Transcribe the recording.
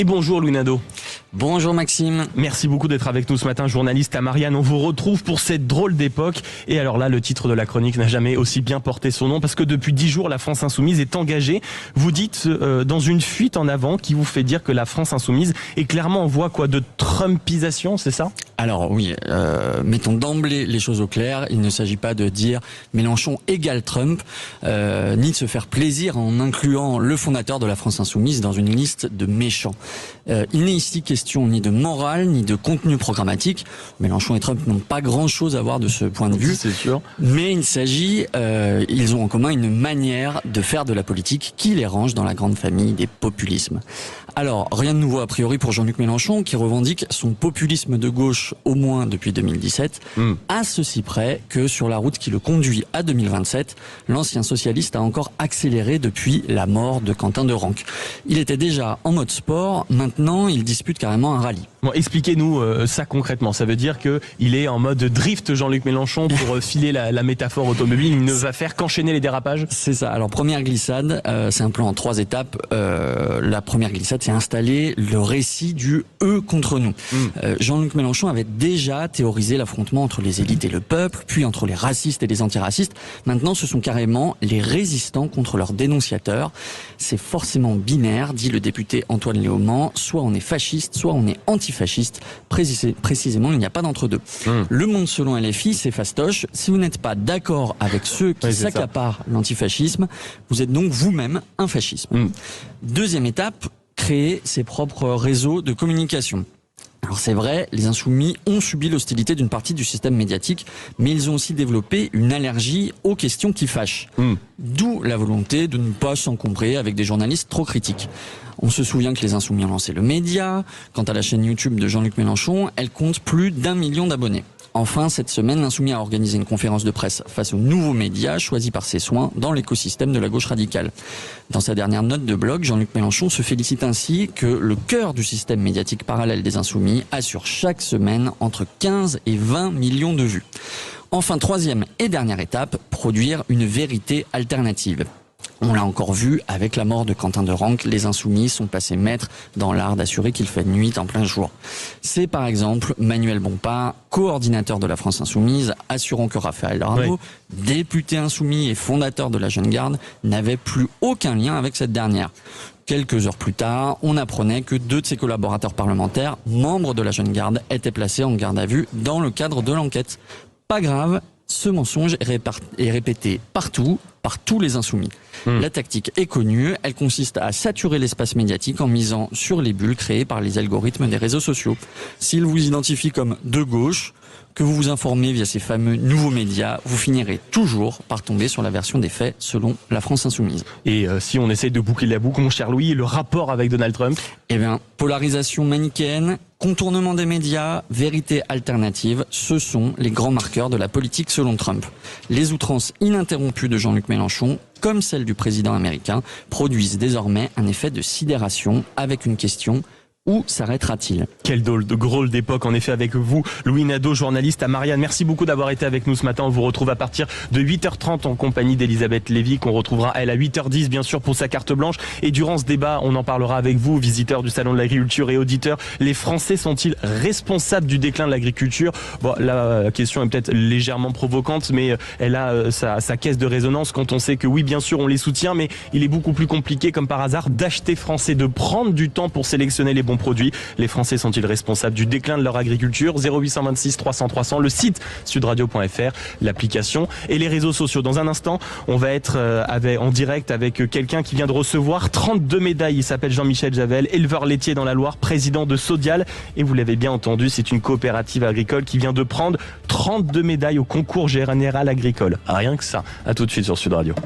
Et bonjour Louis Nadeau. Bonjour Maxime. Merci beaucoup d'être avec nous ce matin, journaliste à Marianne. On vous retrouve pour cette drôle d'époque. Et alors là, le titre de la chronique n'a jamais aussi bien porté son nom parce que depuis 10 jours, la France Insoumise est engagée. Vous dites dans une fuite en avant qui vous fait dire que la France Insoumise est clairement en voie de Trumpisation, c'est ça ? Alors oui, mettons d'emblée les choses au clair. Il ne s'agit pas de dire Mélenchon égale Trump, ni de se faire plaisir en incluant le fondateur de la France Insoumise dans une liste de méchants. Il n'est ici question ni de morale, ni de contenu programmatique. Mélenchon et Trump n'ont pas grand-chose à voir de ce point de vue. C'est sûr. Mais il s'agit, ils ont en commun une manière de faire de la politique qui les range dans la grande famille des populismes. Alors, rien de nouveau a priori pour Jean-Luc Mélenchon, qui revendique son populisme de gauche au moins depuis 2017, à ceci près que sur la route qui le conduit à 2027, l'ancien socialiste a encore accéléré depuis la mort de Quentin de Ranc. Il était déjà en mode sport, maintenant il dispute carrément un rallye. Bon, expliquez-nous ça concrètement. Ça veut dire que il est en mode drift, Jean-Luc Mélenchon, pour filer la métaphore automobile. Il ne va faire qu'enchaîner les dérapages. C'est ça. Alors première glissade, c'est un plan en 3 étapes. La première glissade, c'est installer le récit du eux contre nous. Jean-Luc Mélenchon avait déjà théorisé l'affrontement entre les élites et le peuple, puis entre les racistes et les antiracistes. Maintenant, ce sont carrément les résistants contre leurs dénonciateurs. C'est forcément binaire, dit le député Antoine Léaumont. Soit on est fasciste, soit on est antifasciste. Précisément, il n'y a pas d'entre-deux. Le monde selon LFI, c'est fastoche. Si vous n'êtes pas d'accord avec ceux qui s'accaparent l'antifascisme, vous êtes donc vous-même un fascisme. Deuxième étape, créer ses propres réseaux de communication. Alors c'est vrai, les insoumis ont subi l'hostilité d'une partie du système médiatique, mais ils ont aussi développé une allergie aux questions qui fâchent. D'où la volonté de ne pas s'encombrer avec des journalistes trop critiques. On se souvient que les insoumis ont lancé le Média. Quant à la chaîne YouTube de Jean-Luc Mélenchon, elle compte plus d'1 million d'abonnés. Enfin, cette semaine, l'Insoumis a organisé une conférence de presse face aux nouveaux médias choisis par ses soins dans l'écosystème de la gauche radicale. Dans sa dernière note de blog, Jean-Luc Mélenchon se félicite ainsi que le cœur du système médiatique parallèle des Insoumis assure chaque semaine entre 15 et 20 millions de vues. Enfin, troisième et dernière étape, produire une vérité alternative. On l'a encore vu, avec la mort de Quentin de Ranc, les Insoumis sont passés maîtres dans l'art d'assurer qu'il fait nuit en plein jour. C'est par exemple Manuel Bompard, coordinateur de la France Insoumise, assurant que Raphaël Arnaud, député insoumis et fondateur de la Jeune Garde, n'avait plus aucun lien avec cette dernière. Quelques heures plus tard, on apprenait que 2 de ses collaborateurs parlementaires, membres de la Jeune Garde, étaient placés en garde à vue dans le cadre de l'enquête. Pas grave, ce mensonge est répété partout, par tous les insoumis. La tactique est connue, elle consiste à saturer l'espace médiatique en misant sur les bulles créées par les algorithmes des réseaux sociaux. S'ils vous identifient comme de gauche, que vous vous informez via ces fameux nouveaux médias, vous finirez toujours par tomber sur la version des faits selon la France Insoumise. Et si on essaye de boucler la boucle, mon cher Louis, le rapport avec Donald Trump ? Eh bien, polarisation manichéenne, contournement des médias, vérité alternative, ce sont les grands marqueurs de la politique selon Trump. Les outrances ininterrompues de Jean-Luc Mélenchon, comme celles du président américain, produisent désormais un effet de sidération avec une question: où s'arrêtera-t-il ? Quel drôle d'époque en effet avec vous, Louis Nadeau, journaliste à Marianne. Merci beaucoup d'avoir été avec nous ce matin. On vous retrouve à partir de 8h30 en compagnie d'Elisabeth Lévy, qu'on retrouvera elle à 8h10 bien sûr pour sa carte blanche. Et durant ce débat, on en parlera avec vous, visiteurs du Salon de l'Agriculture et auditeurs. Les Français sont-ils responsables du déclin de l'agriculture ? Bon, la question est peut-être légèrement provocante, mais elle a sa caisse de résonance quand on sait que oui, bien sûr, on les soutient, mais il est beaucoup plus compliqué, comme par hasard, d'acheter français, de prendre du temps pour sélectionner les bons produits. Les Français sont-ils responsables du déclin de leur agriculture ? 0826 300 300, le site sudradio.fr, l'application et les réseaux sociaux. Dans un instant, on va être en direct avec quelqu'un qui vient de recevoir 32 médailles. Il s'appelle Jean-Michel Javel, éleveur laitier dans la Loire, président de Sodial. Et vous l'avez bien entendu, c'est une coopérative agricole qui vient de prendre 32 médailles au concours général agricole. Rien que ça. À tout de suite sur Sud Radio.